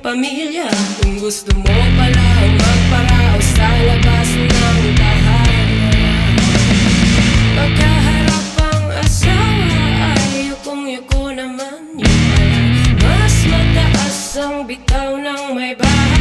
pamilya. Kung gusto mo palang magparaos sa labas ng tahanan, pagkaharap ang asawa ay yukong-yuko naman. Yung pala mas mataas ang bitaw ng may bahay.